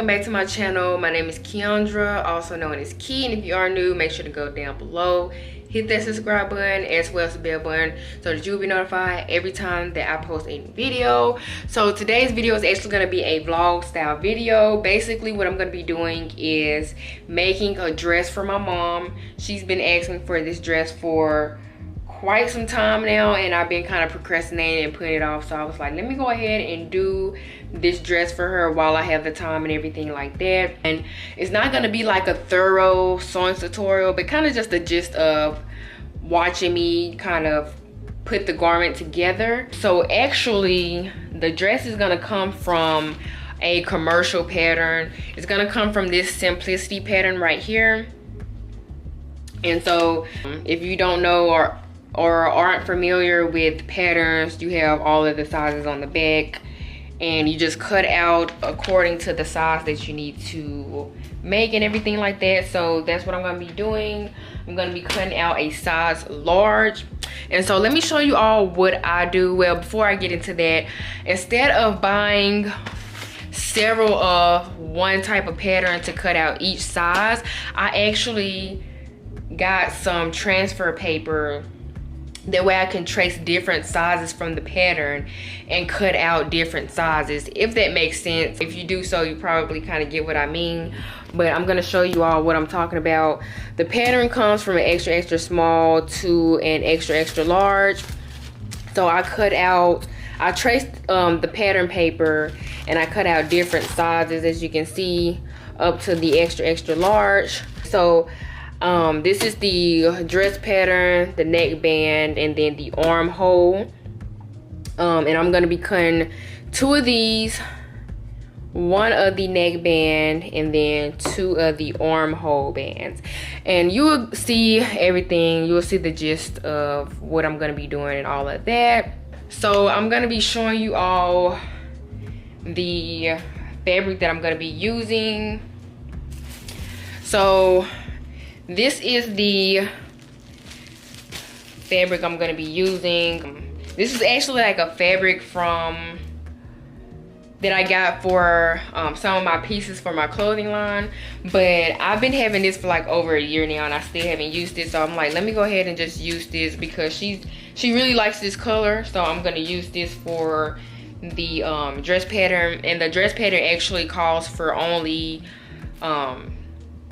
welcome back to my channel. My name is Kiondra, also known as Key, and if you are new, make sure to go down below, hit that subscribe button as well as the bell button so that you'll be notified every time that I post a new video. So today's video is actually going to be a vlog style video. Basically what I'm going to be doing is making a dress for my mom. She's been asking for this dress for quite some time now, and I've been kind of procrastinating and putting it off. So I was like, let me go ahead and do this dress for her while I have the time and everything like that. And it's not going to be like a thorough sewing tutorial, but kind of just the gist of watching me kind of put the garment together. So actually the dress is going to come from a commercial pattern. It's going to come from this simplicity pattern right here. And so if you don't know or aren't familiar with patterns, you have all of the sizes on the back and you just cut out according to the size that you need to make and everything like that. So that's what I'm going to be doing. I'm going to be cutting out a size large. And so let me show you all what I do. Well, before I get into that, instead of buying several of one type of pattern to cut out each size, I actually got some transfer paper. That way I can trace different sizes from the pattern and cut out different sizes, if that makes sense. If you do so, you probably kind of get what I mean. But I'm going to show you all what I'm talking about. The pattern comes from an extra extra small to an extra extra large. So I traced the pattern paper and I cut out different sizes, as you can see, up to the extra extra large. So this is the dress pattern, the neckband, and then the armhole. And I'm going to be cutting two of these, one of the neckband, and then two of the armhole bands. And you will see everything. You will see the gist of what I'm going to be doing and all of that. So I'm going to be showing you all the fabric that I'm going to be using. So this is the fabric I'm going to be using. This is actually like a fabric that I got for some of my pieces for my clothing line. But I've been having this for like over a year now and I still haven't used it. So I'm like, let me go ahead and just use this because she really likes this color. So I'm going to use this for the dress pattern. And the dress pattern actually calls for only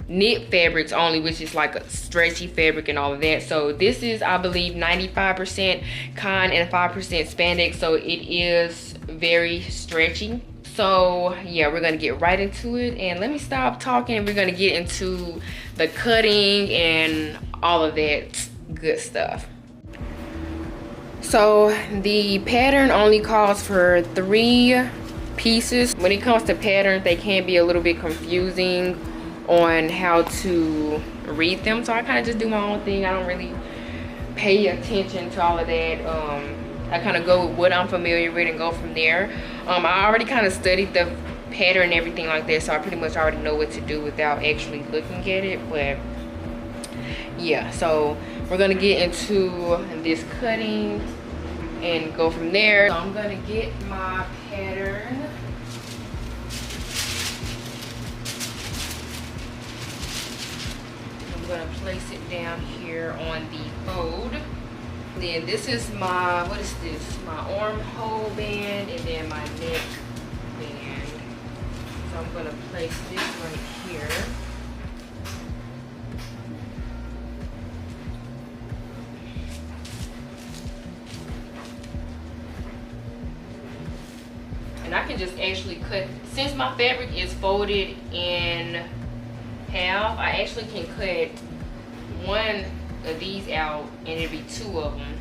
knit fabrics only, which is like a stretchy fabric and all of that. So this is, I believe, 95% cotton and 5% spandex, so it is very stretchy. So yeah, we're gonna get right into it, and let me stop talking and we're gonna get into the cutting and all of that good stuff. So the pattern only calls for 3 pieces. When it comes to patterns, they can be a little bit confusing on how to read them, so I kind of just do my own thing. I don't really pay attention to all of that. I kind of go with what I'm familiar with and go from there. I already kind of studied the pattern and everything like that, so I pretty much already know what to do without actually looking at it. But yeah, so we're gonna get into this cutting and go from there. So I'm gonna get my pattern. I'm gonna place it down here on the fold. Then this is my, what is this? My armhole band and then my neck band. So I'm gonna place this right here. And I can just actually cut, since my fabric is folded in half, I actually can cut one of these out and it'll be 2 of them.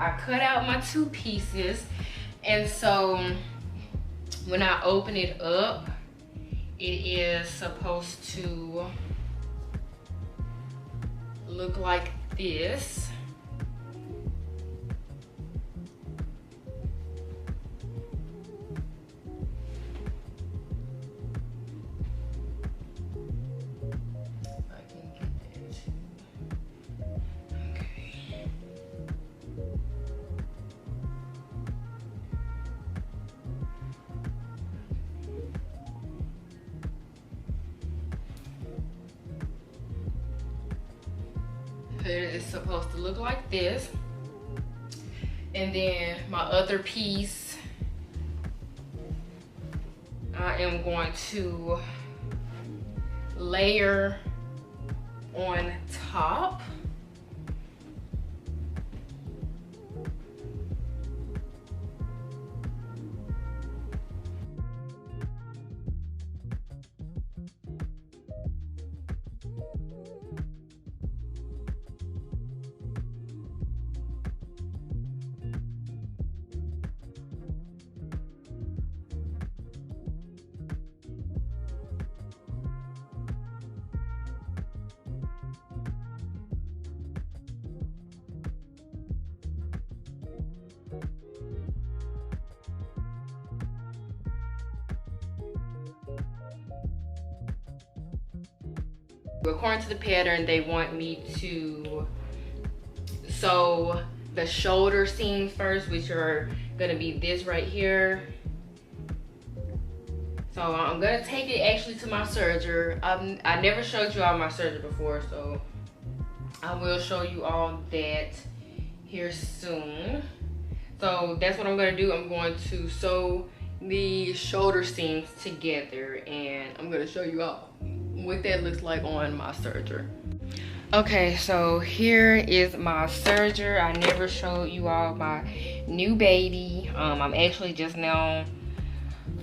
I cut out my 2 pieces, and so when I open it up, it is supposed to look like this. It is supposed to look like this. And then my other piece, I am going to layer on top. According to the pattern, they want me to sew the shoulder seams first, which are gonna be this right here. So I'm gonna take it actually to my serger. I never showed you all my serger before, so I will show you all that here soon. So that's what I'm gonna do. I'm going to sew the shoulder seams together, and I'm gonna show you all what that looks like on my serger. Okay, so here is my serger. I never showed you all my new baby. I'm actually just now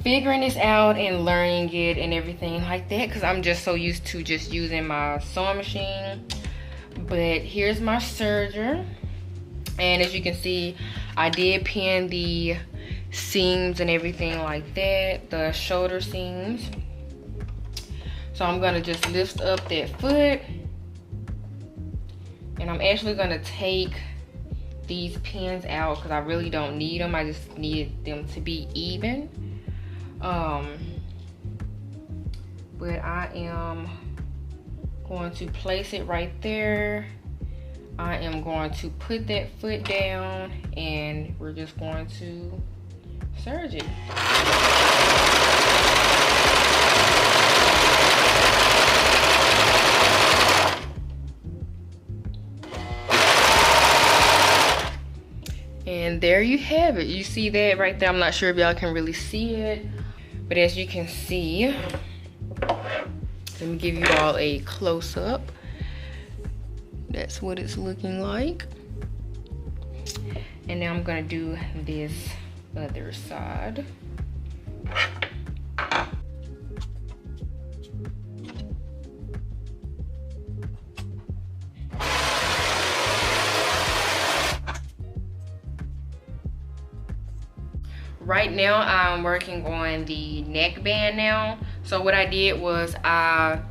figuring this out and learning it and everything like that, because I'm just so used to just using my sewing machine. But here's my serger, and as you can see, I did pin the seams and everything like that, the shoulder seams. So I'm gonna just lift up that foot, and I'm actually gonna take these pins out because I really don't need them. I just need them to be even. But I am going to place it right there. I am going to put that foot down, and we're just going to serge it. And there you have it. You see that right there? I'm not sure if y'all can really see it, but as you can see, let me give you all a close-up. That's what it's looking like. And now I'm gonna do this other side. Right now I'm working on the neckband now. So what I did was I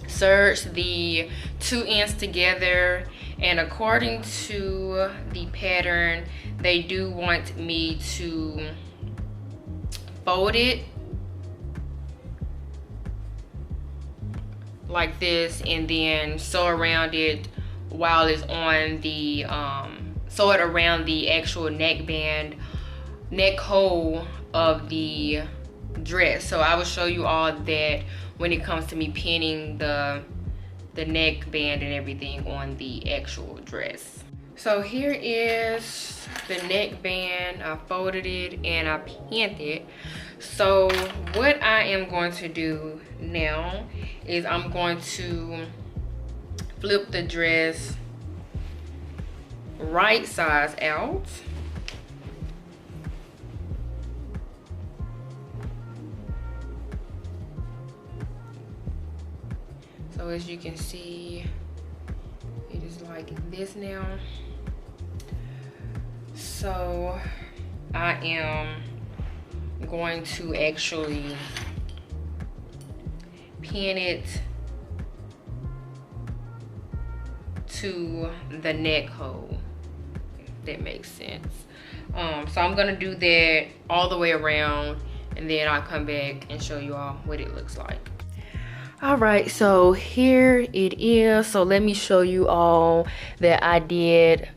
serged the 2 ends together, and according to the pattern, they do want me to fold it like this and then sew around it while it's on the sew it around the actual neckband neck hole of the dress. So I will show you all that when it comes to me pinning the neckband and everything on the actual dress. So here is the neckband. I folded it and I pinned it. So what I am going to do now is I'm going to flip the dress right sides out. So as you can see, it is like this now. So I am going to actually pin it to the neck hole, if that makes sense. So I'm gonna do that all the way around, and then I'll come back and show you all what it looks like. All right, so here it is. So let me show you all that I did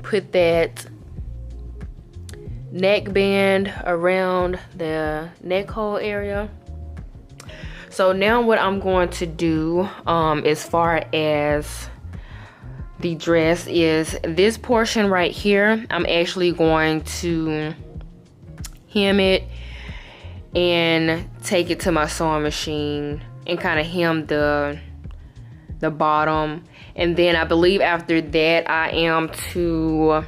put that neckband around the neck hole area. So now what I'm going to do as far as the dress is this portion right here. I'm actually going to hem it and take it to my sewing machine and kind of hem the bottom. And then I believe after that I am to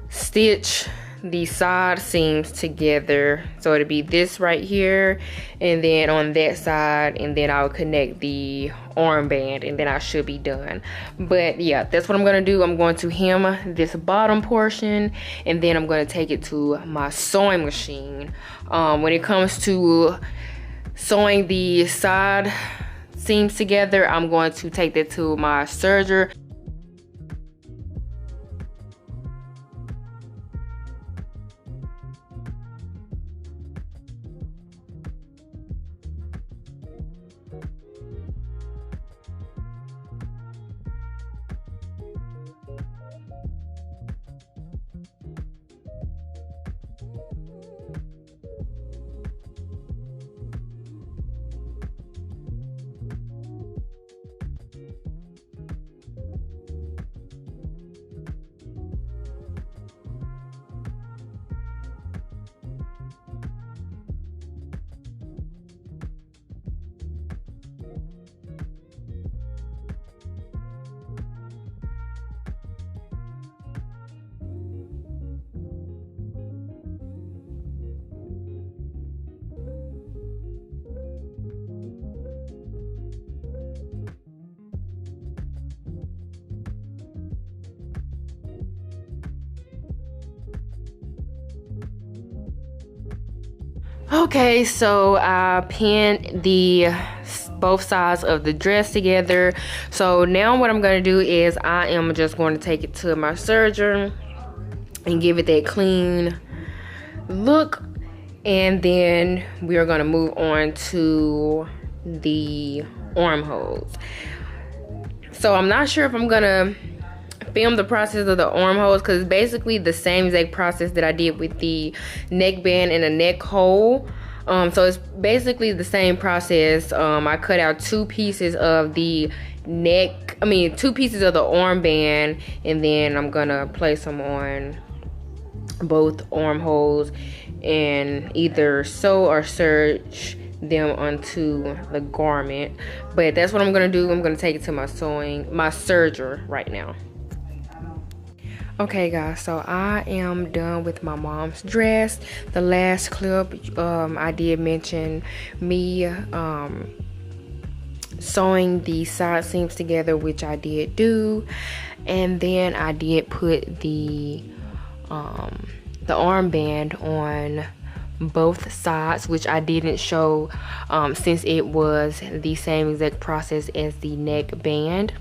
stitch the side seams together. So it'll be this right here, and then on that side, and then I'll connect the armband, and then I should be done. But yeah, that's what I'm gonna do. I'm going to hem this bottom portion, and then I'm gonna take it to my sewing machine. When it comes to sewing the side seams together, I'm going to take that to my serger. Okay, so I pinned both sides of the dress together. So now what I'm gonna do is I am just going to take it to my serger and give it that clean look, and then we are gonna move on to the armholes. So I'm not sure if I'm gonna film the process of the armholes, because it's basically the same exact process that I did with the neckband and the neck hole. So it's basically the same process. I cut out two pieces of the two pieces of the armband, and then I'm gonna place them on both armholes and either sew or serge them onto the garment. But that's what I'm gonna do. I'm gonna take it to my serger right now. Okay guys, so I am done with my mom's dress. The last clip, I did mention me sewing the side seams together, which I did do, and then I did put the armband on both sides, which I didn't show since it was the same exact process as the neckband.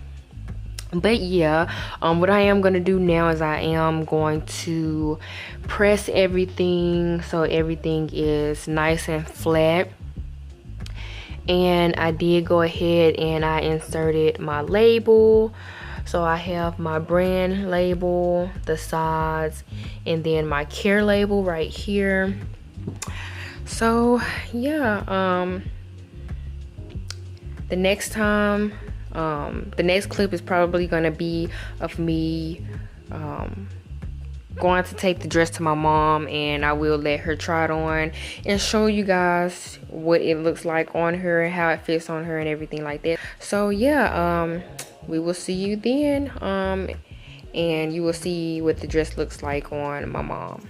But yeah, what I am gonna do now is I am going to press everything so everything is nice and flat. And I did go ahead and I inserted my label. So I have my brand label, the sides, and then my care label right here. So yeah, the next time, the next clip is probably gonna be of me going to take the dress to my mom, and I will let her try it on and show you guys what it looks like on her, how it fits on her, and everything like that. So yeah, we will see you then, and you will see what the dress looks like on my mom.